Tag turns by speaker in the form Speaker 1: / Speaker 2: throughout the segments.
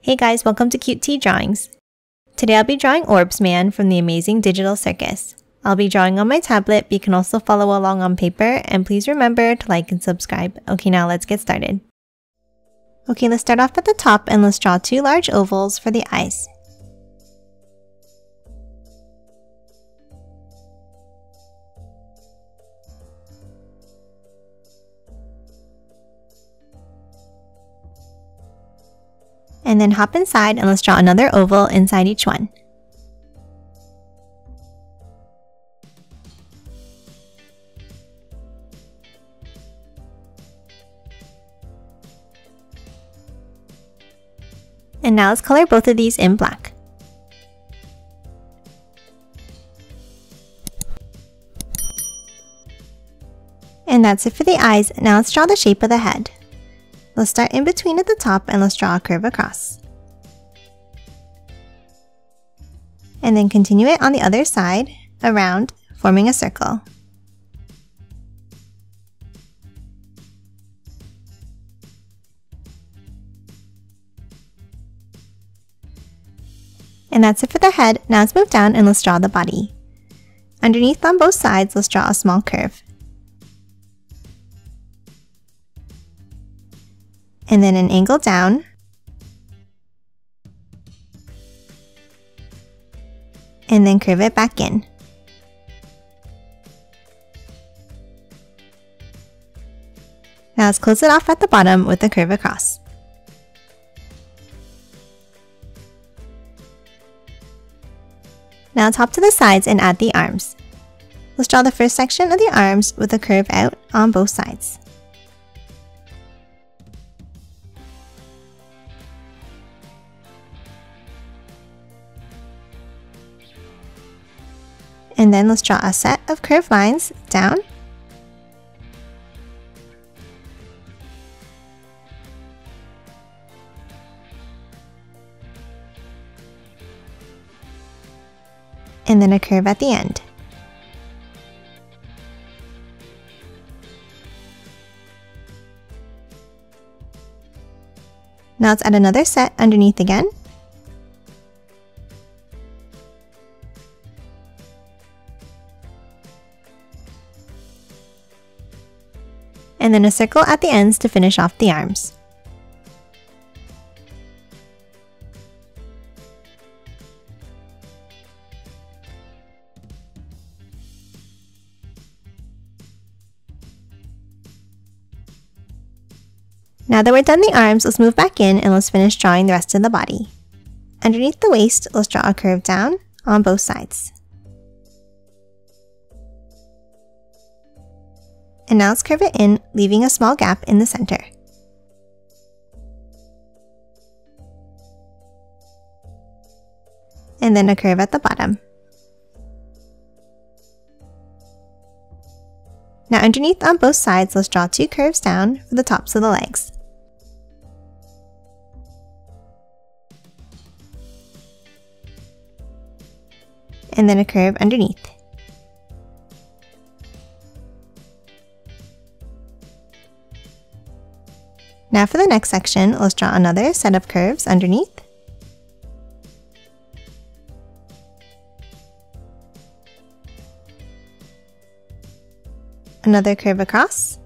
Speaker 1: Hey guys, welcome to Cute Tea Drawings. Today I'll be drawing Orbsman from the Amazing Digital Circus. I'll be drawing on my tablet, but you can also follow along on paper, and please remember to like and subscribe. Okay, now let's get started. Okay, let's start off at the top and let's draw two large ovals for the eyes. And then hop inside and let's draw another oval inside each one. And now let's color both of these in black. And that's it for the eyes. Now let's draw the shape of the head. Let's start in between at the top and let's draw a curve across. And then continue it on the other side, around, forming a circle. And that's it for the head. Now let's move down and let's draw the body. Underneath on both sides, let's draw a small curve. And then an angle down. And then curve it back in. Now let's close it off at the bottom with a curve across. Now let's hop to the sides and add the arms. Let's draw the first section of the arms with a curve out on both sides. And then let's draw a set of curved lines down. And then a curve at the end. Now let's add another set underneath again. And then a circle at the ends to finish off the arms. Now that we're done the arms, let's move back in and let's finish drawing the rest of the body. Underneath the waist, let's draw a curve down on both sides. And now let's curve it in, leaving a small gap in the center. And then a curve at the bottom. Now underneath on both sides, let's draw two curves down for the tops of the legs. And then a curve underneath. Now for the next section, let's draw another set of curves underneath. Another curve across.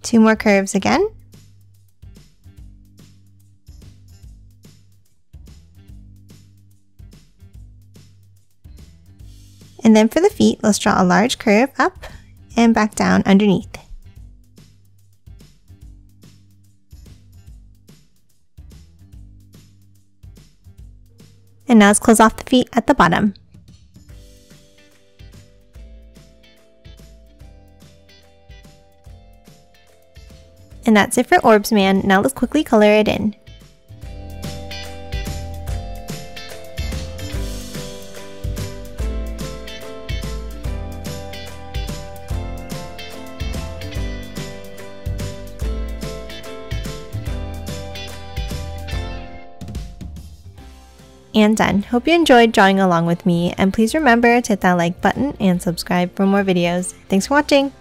Speaker 1: Two more curves again. And then for the feet, let's draw a large curve up and back down underneath. And now let's close off the feet at the bottom. And that's it for Orbsman. Now let's quickly color it in. And done. Hope you enjoyed drawing along with me, and please remember to hit that like button and subscribe for more videos. Thanks for watching!